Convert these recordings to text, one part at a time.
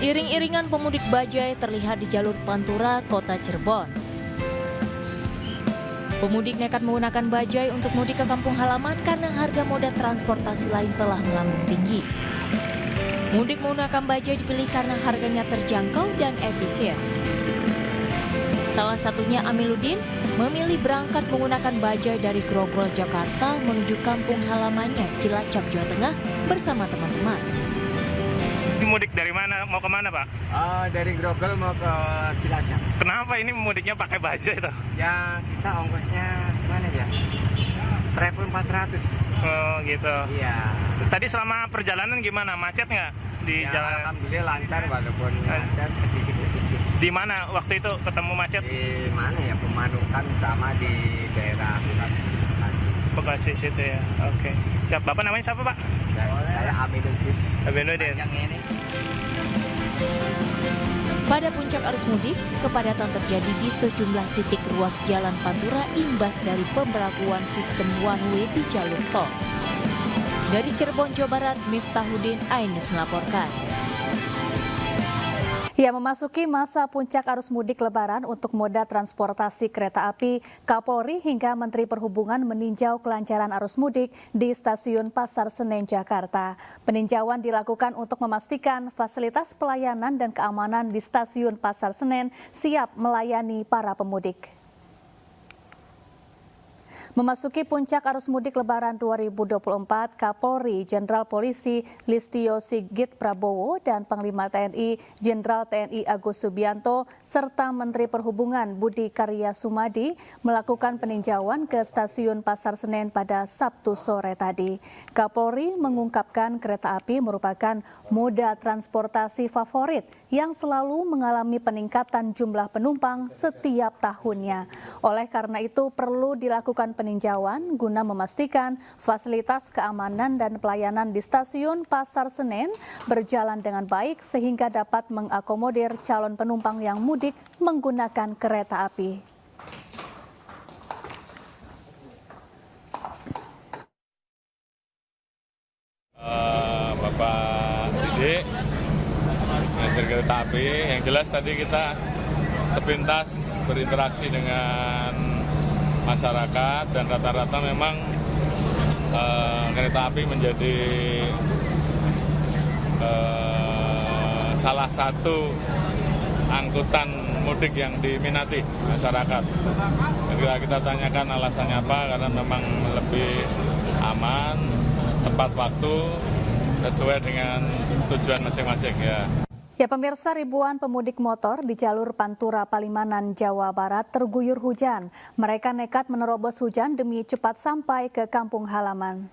Iring-iringan pemudik bajai terlihat di jalur Pantura, Kota Cirebon. Pemudik nekat menggunakan bajai untuk mudik ke kampung halaman karena harga moda transportasi lain telah melambung tinggi. Mudik menggunakan bajai dipilih karena harganya terjangkau dan efisien. Salah satunya Amiluddin memilih berangkat menggunakan bajai dari Grogol, Jakarta menuju kampung halamannya Cilacap, Jawa Tengah bersama teman-teman. Mudik dari mana? Mau kemana, Pak? Dari Grogol mau ke Cilacap. Kenapa ini mudiknya pakai bajai tuh? Ya kita ongkosnya gimana ya? Travel 400. Oh gitu. Iya. Tadi selama perjalanan gimana? Macet nggak di Ya, jalan? alhamdulillah lancar walaupun macet sedikit-sedikit. Di mana waktu itu ketemu macet? Di mana ya? Pemanukan sama di daerah Bekasi. Bekasi situ ya. Oke. Siap. Bapak namanya siapa, Pak? Saya Amiluddin. Amiluddin. Yang ini. Pada puncak arus mudik, kepadatan terjadi di sejumlah titik ruas jalan Pantura imbas dari pemberlakuan sistem one way di jalur tol. Dari Cirebon, Jawa Barat, Miftahuddin, iNews melaporkan. Ya, memasuki masa puncak arus mudik Lebaran untuk moda transportasi kereta api, Kapolri hingga Menteri Perhubungan meninjau kelancaran arus mudik di Stasiun Pasar Senen, Jakarta. Peninjauan dilakukan untuk memastikan fasilitas pelayanan dan keamanan di Stasiun Pasar Senen siap melayani para pemudik. Memasuki puncak arus mudik Lebaran 2024, Kapolri Jenderal Polisi Listio Sigit Prabowo dan Panglima TNI Jenderal TNI Agus Subianto serta Menteri Perhubungan Budi Karya Sumadi melakukan peninjauan ke Stasiun Pasar Senen pada Sabtu sore tadi. Kapolri mengungkapkan kereta api merupakan moda transportasi favorit yang selalu mengalami peningkatan jumlah penumpang setiap tahunnya. Oleh karena itu perlu dilakukan peninjauan guna memastikan fasilitas keamanan dan pelayanan di Stasiun Pasar Senen berjalan dengan baik sehingga dapat mengakomodir calon penumpang yang mudik menggunakan kereta api. Bapak Didik, manajer kereta api, yang jelas tadi kita sepintas berinteraksi dengan masyarakat dan rata-rata memang kereta api menjadi salah satu angkutan mudik yang diminati masyarakat. Ketika kita tanyakan alasannya apa, karena memang lebih aman, tepat waktu, sesuai dengan tujuan masing-masing ya. Ya, pemirsa, ribuan pemudik motor di jalur Pantura Palimanan, Jawa Barat terguyur hujan. Mereka nekat menerobos hujan demi cepat sampai ke kampung halaman.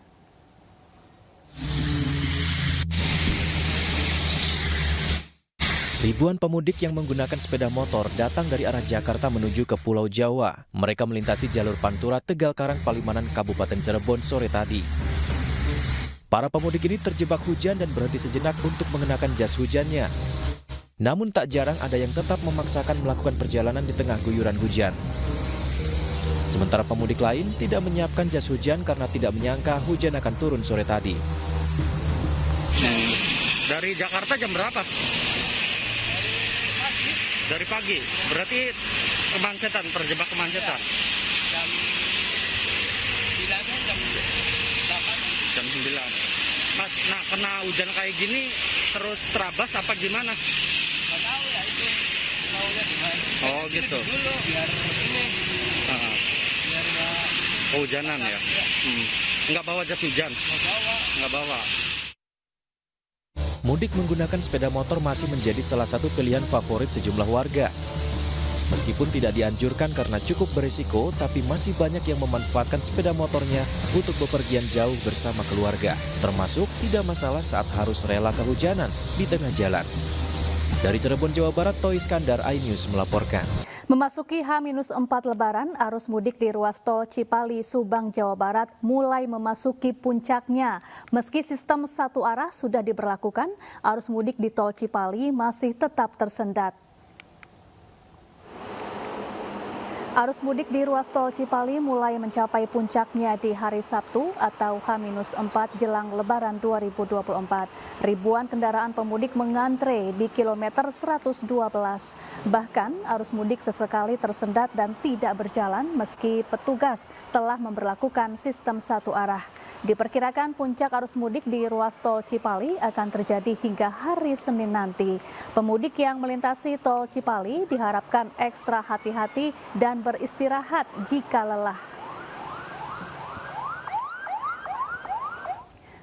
Ribuan pemudik yang menggunakan sepeda motor datang dari arah Jakarta menuju ke Pulau Jawa. Mereka melintasi jalur Pantura Tegal Karang Palimanan Kabupaten Cirebon sore tadi. Para pemudik ini terjebak hujan dan berhenti sejenak untuk mengenakan jas hujannya. Namun tak jarang ada yang tetap memaksakan melakukan perjalanan di tengah guyuran hujan. Sementara pemudik lain tidak menyiapkan jas hujan karena tidak menyangka hujan akan turun sore tadi. Dari Jakarta jam berapa? Dari pagi. Berarti kemacetan, terjebak kemacetan. Jam 9. Mas, nah kena hujan kayak gini terus terabas apa gimana? Nggak tahu ya, itu mau lihat gimana. Oh gitu. Dulu biar ini. Biar nggak Kehujanan ya? Nggak bawa jas hujan? Nggak bawa. Mudik menggunakan sepeda motor masih menjadi salah satu pilihan favorit sejumlah warga. Meskipun tidak dianjurkan karena cukup berisiko, tapi masih banyak yang memanfaatkan sepeda motornya untuk bepergian jauh bersama keluarga. Termasuk tidak masalah saat harus rela kehujanan di tengah jalan. Dari Cirebon, Jawa Barat, Toy Iskandar, iNews melaporkan. Memasuki H-4 Lebaran, arus mudik di ruas tol Cipali, Subang, Jawa Barat mulai memasuki puncaknya. Meski sistem satu arah sudah diberlakukan, arus mudik di tol Cipali masih tetap tersendat. Arus mudik di ruas tol Cipali mulai mencapai puncaknya di hari Sabtu atau H-4 jelang Lebaran 2024. Ribuan kendaraan pemudik mengantre di kilometer 112. Bahkan arus mudik sesekali tersendat dan tidak berjalan meski petugas telah memberlakukan sistem satu arah. Diperkirakan puncak arus mudik di ruas tol Cipali akan terjadi hingga hari Senin nanti. Pemudik yang melintasi tol Cipali diharapkan ekstra hati-hati dan beristirahat jika lelah.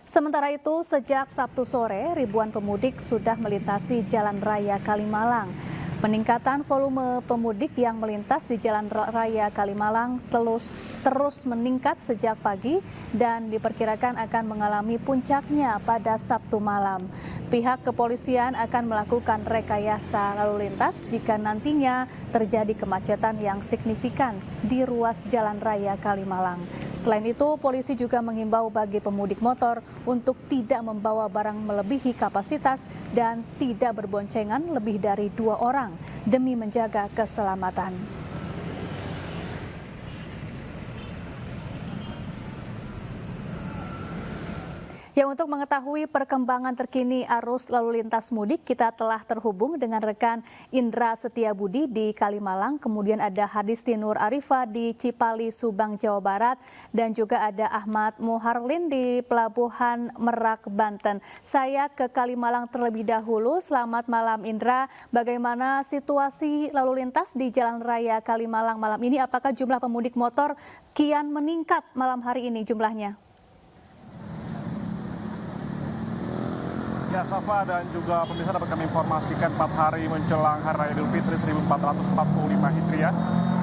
Sementara itu, sejak Sabtu sore, ribuan pemudik sudah melintasi Jalan Raya Kalimalang. Peningkatan volume pemudik yang melintas di Jalan Raya Kalimalang terus meningkat sejak pagi dan diperkirakan akan mengalami puncaknya pada Sabtu malam. Pihak kepolisian akan melakukan rekayasa lalu lintas jika nantinya terjadi kemacetan yang signifikan di ruas Jalan Raya Kalimalang. Selain itu, polisi juga menghimbau bagi pemudik motor untuk tidak membawa barang melebihi kapasitas dan tidak berboncengan lebih dari 2 orang demi menjaga keselamatan. Ya, untuk mengetahui perkembangan terkini arus lalu lintas mudik, kita telah terhubung dengan rekan Indra Setiabudi di Kalimalang, kemudian ada Hadisti Nur Arifah di Cipali, Subang, Jawa Barat, dan juga ada Ahmad Muharlin di Pelabuhan Merak, Banten. Saya ke Kalimalang terlebih dahulu. Selamat malam Indra, bagaimana situasi lalu lintas di Jalan Raya Kalimalang malam ini? Apakah jumlah pemudik motor kian meningkat malam hari ini jumlahnya? Ya, Safa dan juga pemirsa dapat kami informasikan 4 hari menjelang Hari Raya Idul Fitri 1445 Hijriah,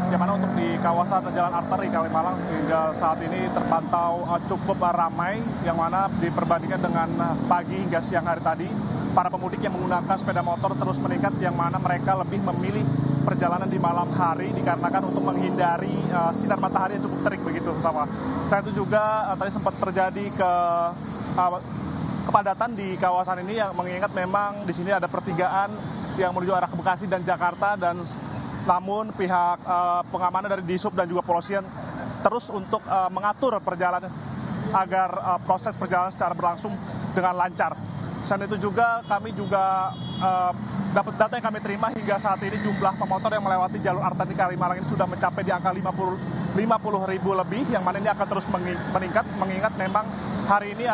yang mana untuk di kawasan Jalan Arteri Kalimalang hingga saat ini terpantau cukup ramai, yang mana diperbandingkan dengan pagi hingga siang hari tadi, para pemudik yang menggunakan sepeda motor terus meningkat, yang mana mereka lebih memilih perjalanan di malam hari dikarenakan untuk menghindari sinar matahari yang cukup terik begitu, Safa. Selain itu juga tadi sempat terjadi kepadatan di kawasan ini, yang mengingat memang di sini ada pertigaan yang menuju arah ke Bekasi dan Jakarta, dan namun pihak pengamanan dari Dishub dan juga polisian terus untuk mengatur perjalanan agar proses perjalanan secara berlangsung dengan lancar. Selain itu juga kami juga dapat data yang kami terima hingga saat ini jumlah pemotor yang melewati jalur arteri Kalimalang ini sudah mencapai di angka 50 ribu lebih, yang mana ini akan terus meningkat mengingat memang hari ini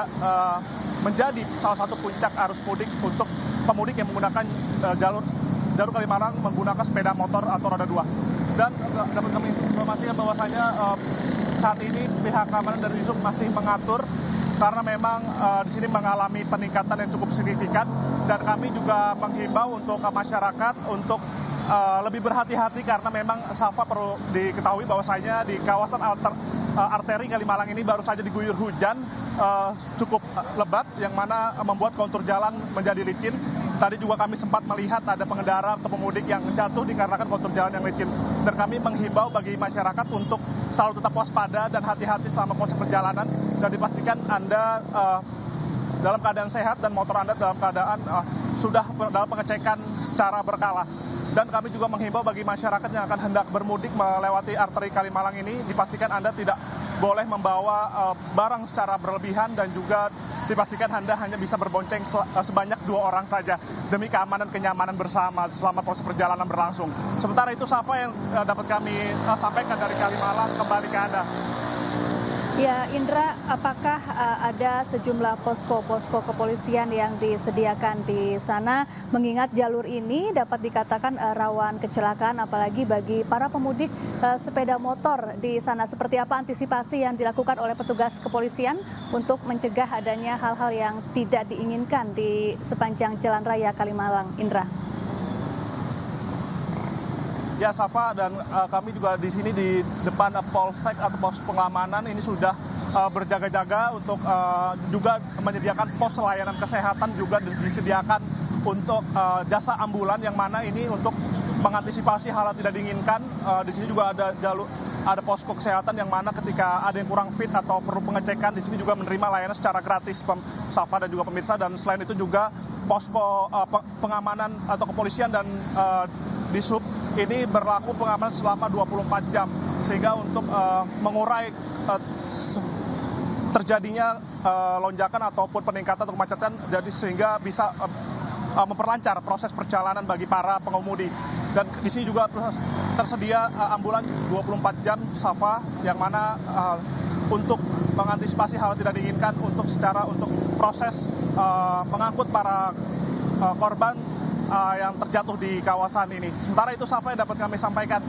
menjadi salah satu puncak arus mudik untuk pemudik yang menggunakan jalur Kalimalang menggunakan sepeda motor atau roda 2. Dan dapat kami informasikan bahwasanya saat ini pihak keamanan dari Dishub masih mengatur karena memang di sini mengalami peningkatan yang cukup signifikan, dan kami juga menghimbau untuk masyarakat untuk lebih berhati-hati karena memang Safa perlu diketahui bahwasanya di kawasan arteri Kalimalang ini baru saja diguyur hujan cukup lebat, yang mana membuat kontur jalan menjadi licin. Tadi juga kami sempat melihat ada pengendara atau pemudik yang jatuh dikarenakan kontur jalan yang licin. Dan kami menghimbau bagi masyarakat untuk selalu tetap waspada dan hati-hati selama proses perjalanan, dan dipastikan Anda dalam keadaan sehat dan motor Anda dalam keadaan sudah dalam pengecekan secara berkala. Dan kami juga menghimbau bagi masyarakat yang akan hendak bermudik melewati arteri Kalimalang ini, dipastikan Anda tidak boleh membawa barang secara berlebihan, dan juga dipastikan Anda hanya bisa berbonceng sebanyak 2 orang saja demi keamanan kenyamanan bersama selama proses perjalanan berlangsung. Sementara itu, Safa, yang dapat kami sampaikan dari Kalimalang, kembali ke Anda. Ya, Indra, apakah ada sejumlah posko-posko kepolisian yang disediakan di sana, mengingat jalur ini dapat dikatakan rawan kecelakaan, apalagi bagi para pemudik sepeda motor di sana? Seperti apa antisipasi yang dilakukan oleh petugas kepolisian untuk mencegah adanya hal-hal yang tidak diinginkan di sepanjang Jalan Raya Kalimalang, Indra? Ya, Safa, dan kami juga di sini di depan Polsek atau pos pengamanan ini sudah berjaga-jaga untuk juga menyediakan pos layanan kesehatan, juga disediakan untuk jasa ambulan, yang mana ini untuk mengantisipasi hal yang tidak diinginkan. Di sini juga ada posko kesehatan, yang mana ketika ada yang kurang fit atau perlu pengecekan, di sini juga menerima layanan secara gratis, Safa dan juga pemirsa. Dan selain itu juga posko pengamanan atau kepolisian dan Dishub ini berlaku pengamanan selama 24 jam sehingga untuk mengurai terjadinya lonjakan ataupun peningkatan atau kemacetan, jadi sehingga bisa memperlancar proses perjalanan bagi para pengemudi. Dan di sini juga tersedia ambulan 24 jam Safa, yang mana untuk mengantisipasi hal tidak diinginkan untuk proses mengangkut para korban yang terjatuh di kawasan ini. Sementara itu Safa yang dapat kami sampaikan.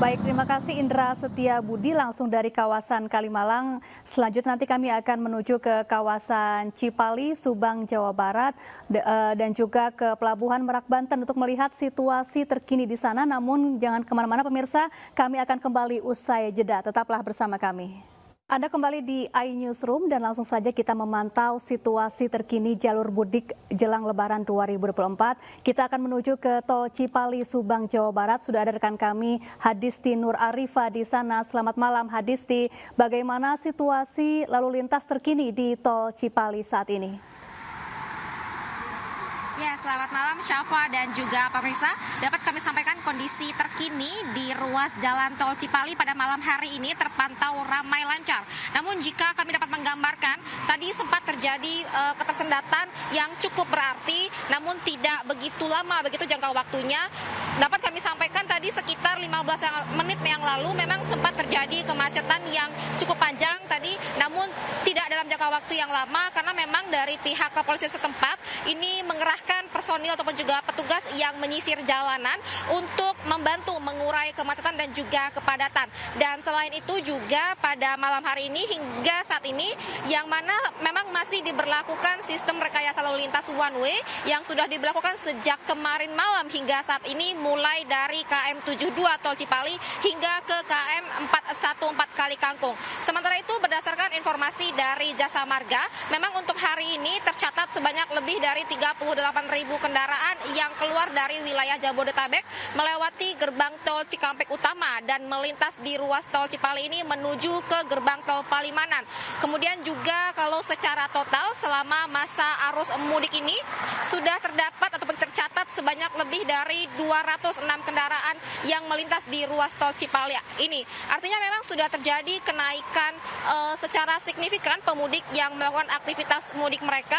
Baik, terima kasih Indra Setia Budi langsung dari kawasan Kalimalang. Selanjutnya nanti kami akan menuju ke kawasan Cipali, Subang, Jawa Barat, dan juga ke Pelabuhan Merak, Banten untuk melihat situasi terkini di sana. Namun jangan kemana-mana pemirsa, kami akan kembali usai jeda. Tetaplah bersama kami. Anda kembali di iNewsroom dan langsung saja kita memantau situasi terkini jalur mudik jelang Lebaran 2024. Kita akan menuju ke Tol Cipali, Subang, Jawa Barat. Sudah ada rekan kami Hadisti Nur Arifah di sana. Selamat malam Hadisti. Bagaimana situasi lalu lintas terkini di Tol Cipali saat ini? Ya, selamat malam Syafa dan juga pemirsa. Dapat kami sampaikan kondisi terkini di ruas jalan tol Cipali pada malam hari ini terpantau ramai lancar. Namun jika kami dapat menggambarkan, tadi sempat terjadi ketersendatan yang cukup berarti, namun tidak begitu lama, begitu jangka waktunya. Dapat kami sampaikan tadi sekitar 15 menit yang lalu memang sempat terjadi kemacetan yang cukup panjang tadi, namun tidak dalam jangka waktu yang lama karena memang dari pihak kepolisian setempat ini mengerahkan personil ataupun juga petugas yang menyisir jalanan untuk membantu mengurai kemacetan dan juga kepadatan. Dan selain itu juga pada malam hari ini hingga saat ini yang mana memang masih diberlakukan sistem rekayasa lalu lintas one way yang sudah diberlakukan sejak kemarin malam hingga saat ini, mulai dari KM 72 Tol Cipali hingga ke KM 414 Kali Kangkung. Sementara itu berdasarkan informasi dari Jasa Marga, memang untuk hari ini tercatat sebanyak lebih dari 38.000 kendaraan yang keluar dari wilayah Jabodetabek melewati gerbang tol Cikampek Utama dan melintas di ruas tol Cipali ini menuju ke gerbang tol Palimanan. Kemudian juga kalau secara total selama masa arus mudik ini sudah terdapat ataupun tercatat sebanyak lebih dari 206 kendaraan yang melintas di ruas tol Cipali ini. Artinya memang sudah terjadi kenaikan secara signifikan pemudik yang melakukan aktivitas mudik mereka,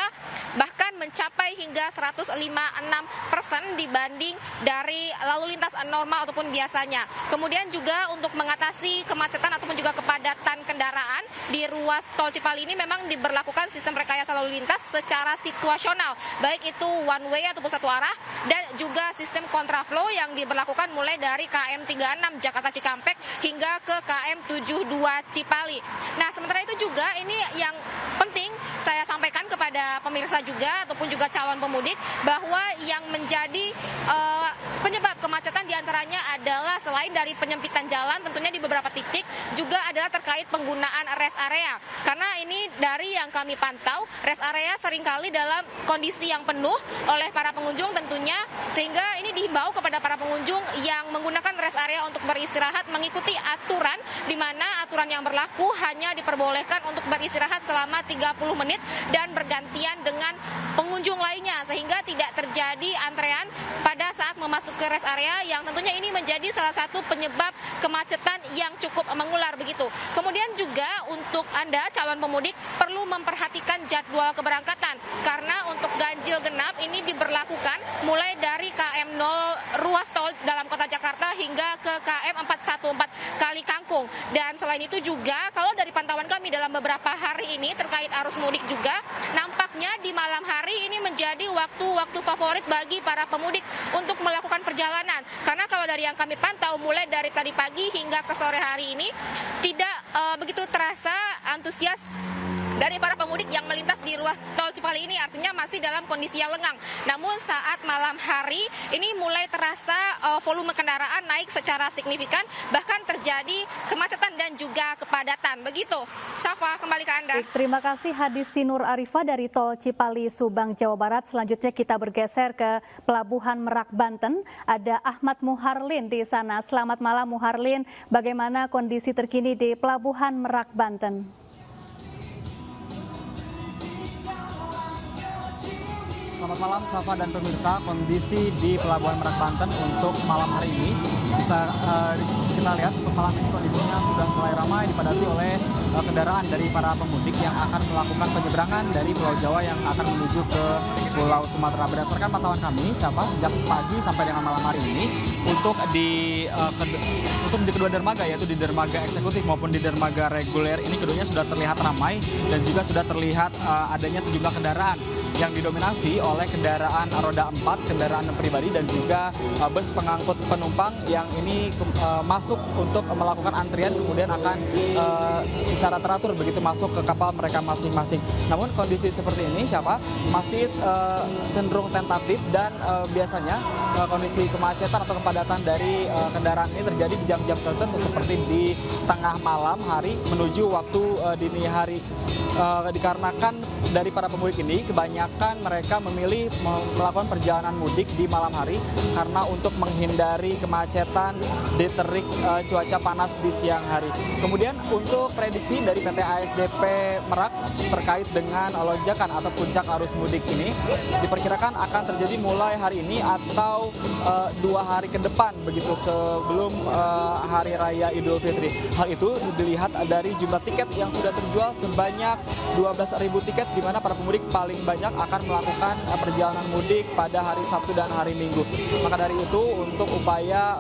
bahkan mencapai hingga 156% dibanding dari lalu lintas normal ataupun biasanya. Kemudian juga untuk mengatasi kemacetan ataupun juga kepadatan kendaraan di ruas tol Cipali ini memang diberlakukan sistem rekayasa lalu lintas secara situasional, baik itu one way ataupun satu arah, dan juga sistem kontraflow yang diberlakukan mulai dari KM 36 Jakarta Cikampek hingga ke KM 72 Cipali. Nah, sementara itu juga ini yang penting saya sampaikan kepada pemirsa juga ataupun juga calon pemudik bahwa yang menjadi penyebab kemacetan diantaranya adalah selain dari penyempitan jalan tentunya di beberapa titik juga adalah terkait penggunaan rest area. Karena ini dari yang kami pantau, rest area seringkali dalam kondisi yang penuh oleh para pengunjung tentunya, sehingga ini dihimbau kepada para pengunjung yang menggunakan rest area untuk beristirahat mengikuti aturan, di mana aturan yang berlaku hanya diperbolehkan untuk beristirahat selama 30 menit dan bergantian dengan pengunjung lainnya, sehingga tidak terjadi antrean pada saat memasuki rest area yang tentunya ini menjadi salah satu penyebab kemacetan yang cukup mengular begitu. Kemudian juga untuk Anda calon pemudik perlu memperhatikan jadwal keberangkatan karena untuk ganjil genap ini diberlakukan mulai dari KM 0 ruas tol dalam kota Jakarta hingga ke KM 414 Kali Kangkung. Dan selain itu juga kalau dari pantauan kami dalam beberapa hari ini terkait arus mudik juga nampaknya di malam hari ini menjadi waktu-waktu favorit bagi para pemudik untuk melakukan perjalanan. Karena kalau dari yang kami pantau mulai dari tadi pagi hingga ke sore hari ini tidak begitu terasa antusias dari para pemudik yang melintas di ruas tol Cipali ini, artinya masih dalam kondisi yang lengang. Namun saat malam hari ini mulai terasa volume kendaraan naik secara signifikan, bahkan terjadi kemacetan dan juga kepadatan. Begitu, Syafa, kembali ke Anda. Baik, terima kasih Hadisti Nur Arifah dari Tol Cipali, Subang, Jawa Barat. Selanjutnya kita bergeser ke Pelabuhan Merak, Banten. Ada Ahmad Muharlin di sana. Selamat malam Muharlin, bagaimana kondisi terkini di Pelabuhan Merak, Banten? Selamat malam Safa dan pemirsa. Kondisi di Pelabuhan Merak Banten untuk malam hari ini bisa kita lihat untuk malam ini kondisinya sudah mulai ramai dipadati oleh kendaraan dari para pemudik yang akan melakukan penyeberangan dari Pulau Jawa yang akan menuju ke Pulau Sumatera. Berdasarkan pantauan kami, Safa, sejak pagi sampai dengan malam hari ini untuk di kedua dermaga, yaitu di dermaga eksekutif maupun di dermaga reguler ini keduanya sudah terlihat ramai dan juga sudah terlihat adanya sejumlah kendaraan yang didominasi oleh kendaraan roda 4, kendaraan pribadi dan juga bus pengangkut penumpang yang ini masuk untuk melakukan antrian kemudian akan secara teratur begitu masuk ke kapal mereka masing-masing. Namun kondisi seperti ini masih cenderung tentatif dan biasanya kondisi kemacetan atau kepadatan dari kendaraan ini terjadi di jam-jam tertentu seperti di tengah malam hari menuju waktu dini hari. Dikarenakan dari para pemudik ini kebanyakan mereka memilih melakukan perjalanan mudik di malam hari karena untuk menghindari kemacetan di terik cuaca panas di siang hari. Kemudian untuk prediksi dari PT ASDP Merak terkait dengan lonjakan atau puncak arus mudik ini diperkirakan akan terjadi mulai hari ini atau 2 hari ke depan begitu sebelum Hari Raya Idul Fitri. Hal itu dilihat dari jumlah tiket yang sudah terjual sebanyak 12.000 tiket di mana para pemudik paling banyak akan melakukan perjalanan mudik pada hari Sabtu dan hari Minggu. Maka dari itu untuk upaya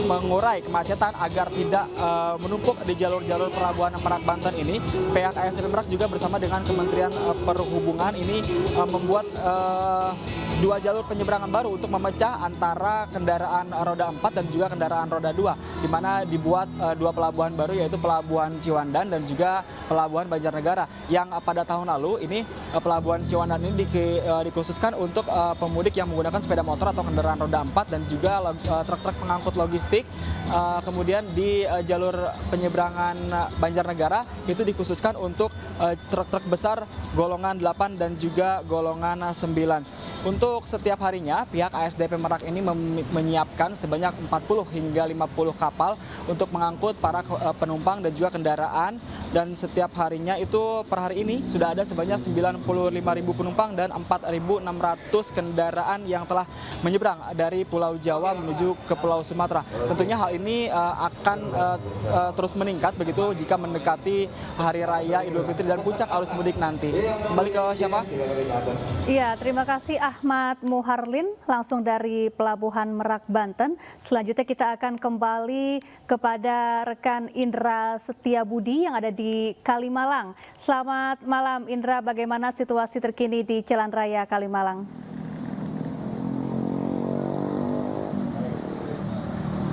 mengurai kemacetan agar tidak menumpuk di jalur-jalur pelabuhan Merak Banten ini, pihak ASDP Merak juga bersama dengan Kementerian Perhubungan ini membuat 2 jalur penyeberangan baru untuk memecah antara kendaraan roda 4 dan juga kendaraan roda 2, di mana dibuat 2 pelabuhan baru yaitu Pelabuhan Ciwandan dan juga Pelabuhan Banjarnegara. Yang pada tahun lalu ini Pelabuhan Ciwandan ini dikhususkan untuk pemudik yang menggunakan sepeda motor atau kendaraan roda 4 dan juga truk-truk pengangkut logistik. Kemudian di jalur penyeberangan Banjarnegara itu dikhususkan untuk truk-truk besar golongan 8 dan juga golongan 9. Untuk setiap harinya, pihak ASDP Merak ini menyiapkan sebanyak 40 hingga 50 kapal untuk mengangkut para penumpang dan juga kendaraan. Dan setiap harinya itu per hari ini sudah ada sebanyak 95.000 penumpang dan 4.600 kendaraan yang telah menyeberang dari Pulau Jawa menuju ke Pulau Sumatera. Tentunya hal ini akan terus meningkat begitu jika mendekati Hari Raya Idul Fitri dan puncak arus mudik nanti. Kembali ke siapa? Iya, terima kasih Ahmad Muharlin langsung dari Pelabuhan Merak Banten. Selanjutnya kita akan kembali kepada rekan Indra Setiabudi yang ada di Kalimalang. Selamat malam Indra, bagaimana situasi terkini di Jalan Raya Kalimalang?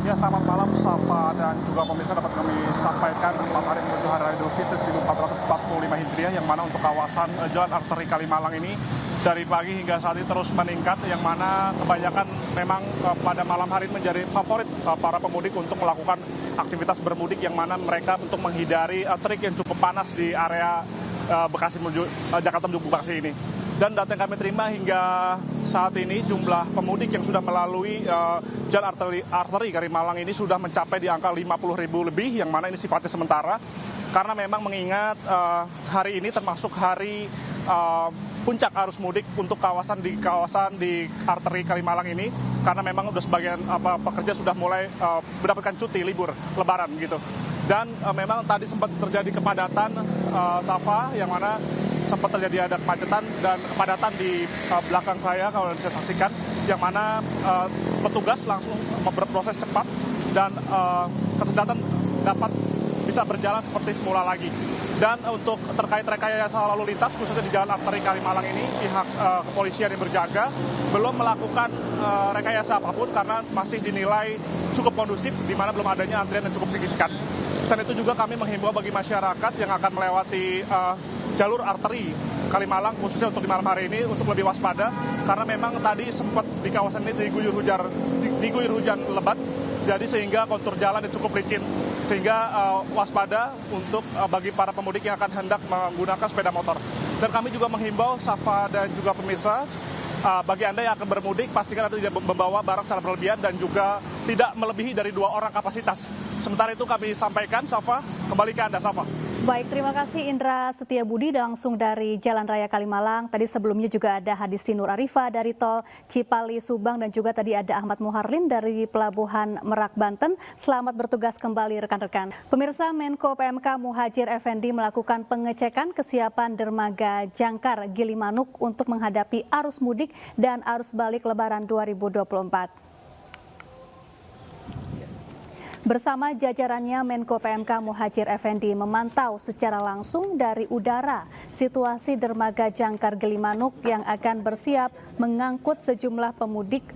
Ya, selamat malam Safa dan juga pemirsa, dapat kami sampaikan 4 hari menuju Hari Raya Idul Fitri 1445 Hijriah yang mana untuk kawasan Jalan Arteri Kalimalang ini dari pagi hingga saat ini terus meningkat, yang mana kebanyakan memang pada malam hari menjadi favorit para pemudik untuk melakukan aktivitas bermudik, yang mana mereka untuk menghindari terik yang cukup panas di area Bekasi menuju Jakarta menuju Bekasi ini. Dan data yang kami terima hingga saat ini jumlah pemudik yang sudah melalui Jalan Arteri Kalimalang ini sudah mencapai di angka 50.000 lebih, yang mana ini sifatnya sementara karena memang mengingat hari ini termasuk hari puncak arus mudik untuk kawasan di Arteri Kalimalang ini, karena memang sudah sebagian pekerja sudah mulai mendapatkan cuti libur Lebaran gitu. Dan memang tadi sempat terjadi kepadatan Safa, yang mana sempat terjadi ada kemacetan dan kepadatan di belakang saya kalau bisa saksikan, yang mana petugas langsung berproses cepat dan kesehatan dapat bisa berjalan seperti semula lagi. Dan untuk terkait rekayasa lalu lintas khususnya di Jalan Arteri Kalimalang ini, pihak kepolisian yang berjaga belum melakukan rekayasa apapun karena masih dinilai cukup kondusif, di mana belum adanya antrian yang cukup signifikan. Selain itu juga kami menghimbau bagi masyarakat yang akan melewati jalur arteri Kalimalang khususnya untuk di malam hari ini untuk lebih waspada, karena memang tadi sempat di kawasan ini diguyur hujan lebat, jadi sehingga kontur jalan cukup licin, sehingga waspada untuk bagi para pemudik yang akan hendak menggunakan sepeda motor. Dan kami juga menghimbau Safa dan juga pemirsa, bagi Anda yang akan bermudik, pastikan Anda tidak membawa barang secara berlebihan dan juga tidak melebihi dari 2 orang kapasitas. Sementara itu kami sampaikan, Safa, kembali ke Anda, Safa. Baik, terima kasih Indra Setiabudi langsung dari Jalan Raya Kalimalang. Tadi sebelumnya juga ada Hadisti Nur Arifah dari Tol Cipali Subang dan juga tadi ada Ahmad Muharlin dari Pelabuhan Merak Banten. Selamat bertugas kembali rekan-rekan. Pemirsa, Menko PMK Muhadjir Effendi melakukan pengecekan kesiapan dermaga Jangkar Gilimanuk untuk menghadapi arus mudik dan arus balik Lebaran 2024. Bersama jajarannya, Menko PMK Muhadjir Effendi memantau secara langsung dari udara situasi dermaga Jangkar Gilimanuk yang akan bersiap mengangkut sejumlah pemudik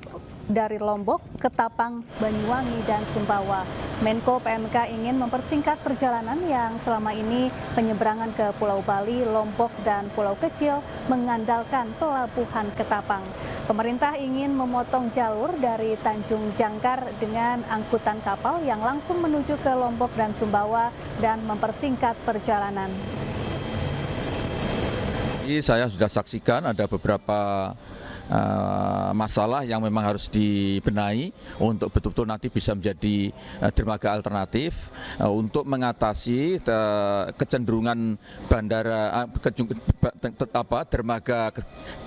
dari Lombok, Ketapang, Banyuwangi, dan Sumbawa. Menko PMK ingin mempersingkat perjalanan yang selama ini penyeberangan ke Pulau Bali, Lombok, dan Pulau Kecil mengandalkan pelabuhan Ketapang. Pemerintah ingin memotong jalur dari Tanjung Jangkar dengan angkutan kapal yang langsung menuju ke Lombok dan Sumbawa dan mempersingkat perjalanan. Saya sudah saksikan ada beberapa masalah yang memang harus dibenahi untuk betul-betul nanti bisa menjadi dermaga alternatif untuk mengatasi kecenderungan dermaga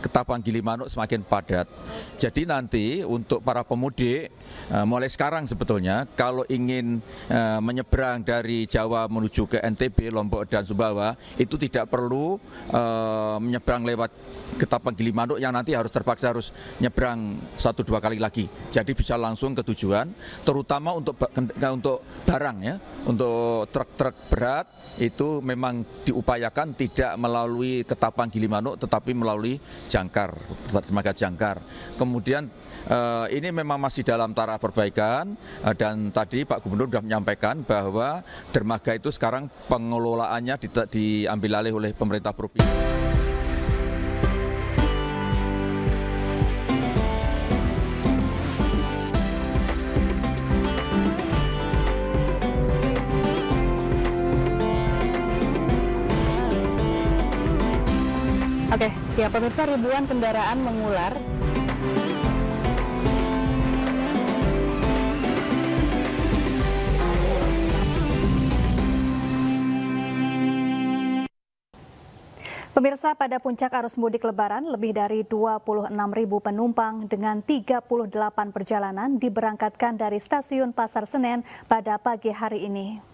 Ketapang Gilimanuk semakin padat. Jadi nanti untuk para pemudik mulai sekarang sebetulnya kalau ingin menyeberang dari Jawa menuju ke NTB, Lombok dan Sumbawa itu tidak perlu menyeberang lewat Ketapang Gilimanuk yang nanti terpaksa harus nyebrang 1-2 kali lagi. Jadi bisa langsung ke tujuan, terutama untuk barang ya, untuk truk-truk berat itu memang diupayakan tidak melalui Ketapang Gilimanuk tetapi melalui Jangkar, dermaga Jangkar. Kemudian ini memang masih dalam taraf perbaikan dan tadi Pak Gubernur sudah menyampaikan bahwa dermaga itu sekarang pengelolaannya diambil alih oleh pemerintah provinsi. Oke, ya pemirsa, ribuan kendaraan mengular. Pemirsa, pada puncak arus mudik Lebaran, lebih dari 26.000 penumpang dengan 38 perjalanan diberangkatkan dari stasiun Pasar Senen pada pagi hari ini.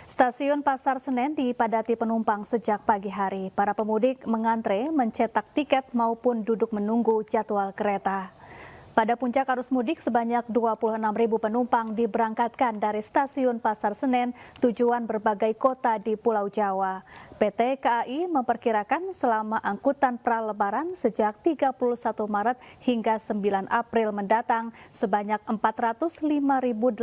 Stasiun Pasar Senen dipadati penumpang sejak pagi hari. Para pemudik mengantre mencetak tiket maupun duduk menunggu jadwal kereta. Pada puncak arus mudik sebanyak 26.000 penumpang diberangkatkan dari stasiun Pasar Senen tujuan berbagai kota di Pulau Jawa. PT KAI memperkirakan selama angkutan pra-lebaran sejak 31 Maret hingga 9 April mendatang sebanyak 405.854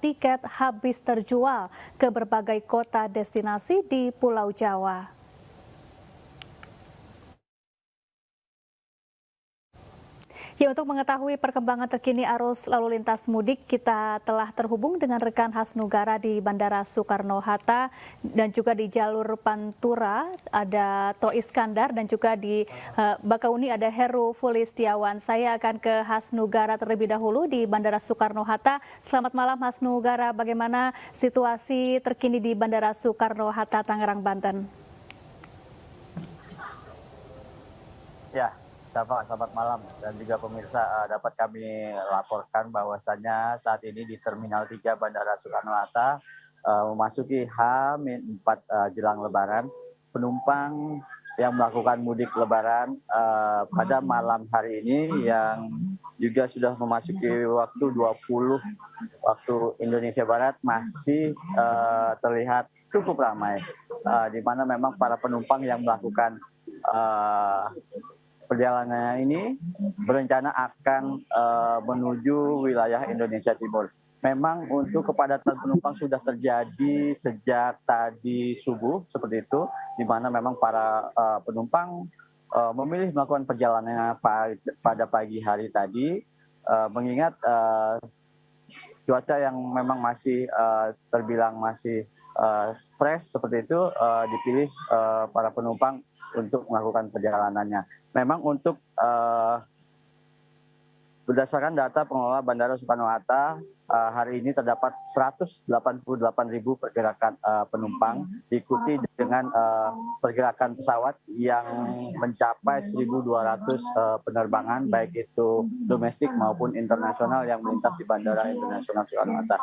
tiket habis terjual ke berbagai kota destinasi di Pulau Jawa. Ya, untuk mengetahui perkembangan terkini arus lalu lintas mudik, kita telah terhubung dengan rekan Hasnugara di Bandara Soekarno-Hatta dan juga di jalur Pantura ada To Iskandar dan juga di Bakauni ada Heru Fulistiawan. Saya akan ke Hasnugara terlebih dahulu di Bandara Soekarno-Hatta. Selamat malam Hasnugara, bagaimana situasi terkini di Bandara Soekarno-Hatta, Tangerang, Banten? Ya. Selamat malam dan juga pemirsa, dapat kami laporkan bahwasannya saat ini di Terminal 3 Bandara Soekarno-Hatta memasuki H-4 jelang Lebaran. Penumpang yang melakukan mudik Lebaran pada malam hari ini yang juga sudah memasuki waktu 20 waktu Indonesia Barat masih terlihat cukup ramai, di mana memang para penumpang yang melakukan perjalanan ini berencana akan menuju wilayah Indonesia Timur. Memang untuk kepadatan penumpang sudah terjadi sejak tadi subuh seperti itu, di mana memang para penumpang memilih melakukan perjalanannya pada pagi hari tadi, mengingat cuaca yang memang masih terbilang masih fresh seperti itu, dipilih para penumpang untuk melakukan perjalanannya. Memang untuk Berdasarkan data pengelola Bandara Soekarno-Hatta, hari ini terdapat 188.000 pergerakan penumpang, diikuti dengan pergerakan pesawat yang mencapai 1.200 penerbangan, baik itu domestik maupun internasional yang melintas di Bandara Internasional Soekarno-Hatta.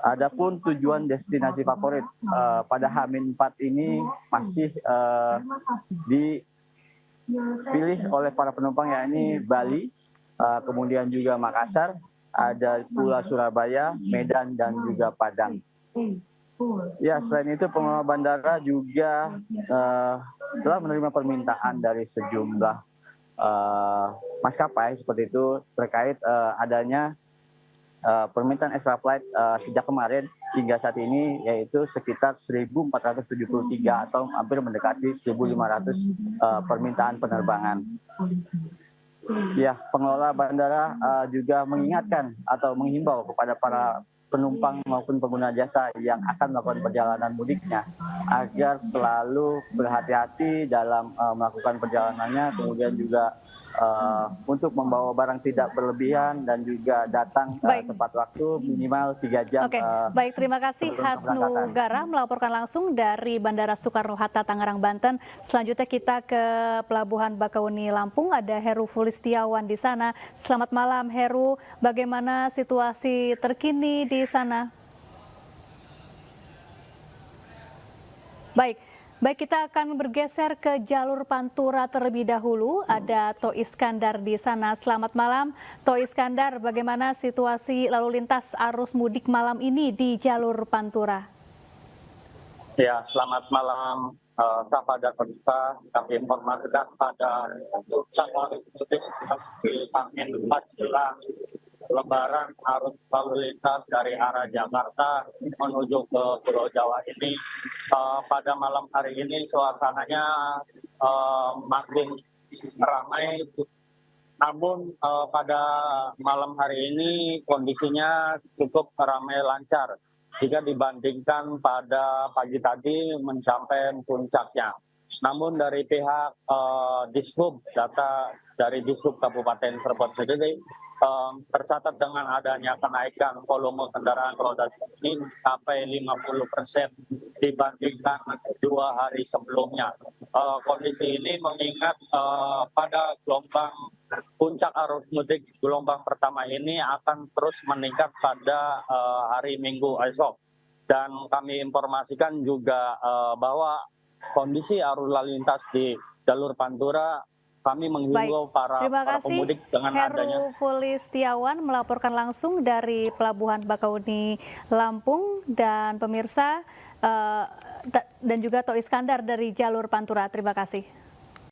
Adapun tujuan destinasi favorit pada H-4 ini masih dipilih oleh para penumpang, yakni Bali, kemudian juga Makassar, ada pula Surabaya, Medan, dan juga Padang. Ya, selain itu pengelola bandara juga telah menerima permintaan dari sejumlah maskapai seperti itu terkait adanya permintaan extra flight sejak kemarin hingga saat ini, yaitu sekitar 1.473 atau hampir mendekati 1.500 permintaan penerbangan. Ya, pengelola bandara juga mengingatkan atau menghimbau kepada para penumpang maupun pengguna jasa yang akan melakukan perjalanan mudiknya agar selalu berhati-hati dalam melakukan perjalanannya, kemudian juga untuk membawa barang tidak berlebihan dan juga datang tepat waktu minimal 3 jam. Oke, baik, terima kasih Hasnu Gara melaporkan langsung dari Bandara Soekarno-Hatta Tangerang, Banten. Selanjutnya kita ke Pelabuhan Bakahuni Lampung, ada Heru Fulistiawan di sana. Selamat malam Heru, bagaimana situasi terkini di sana? Baik, kita akan bergeser ke jalur Pantura terlebih dahulu. Ada To Iskandar di sana. Selamat malam, To Iskandar. Bagaimana situasi lalu lintas arus mudik malam ini di jalur Pantura? Ya, selamat malam, Safa dan pemirsa. Kami informasikan pada puncak arus mudik di H-4 jelang Lebaran, arus lalu lintas dari arah Jakarta menuju ke Pulau Jawa ini pada malam hari ini suasananya makin ramai. Namun pada malam hari ini kondisinya cukup ramai lancar jika dibandingkan pada pagi tadi mencapai puncaknya. Namun dari pihak Dishub, data dari Dishub Kabupaten Cirebon sendiri tercatat dengan adanya kenaikan volume kendaraan roda ini sampai 50% dibandingkan 2 hari sebelumnya. Kondisi ini mengingat pada gelombang puncak arus mudik gelombang pertama ini akan terus meningkat pada hari Minggu esok. Dan kami informasikan juga bahwa kondisi arus lalu lintas di jalur Pantura, kami menghimbau para pemudik dengan adanya. Heru Fulistiawan melaporkan langsung dari Pelabuhan Bakahuni Lampung, dan pemirsa dan juga To Iskandar dari jalur Pantura. Terima kasih.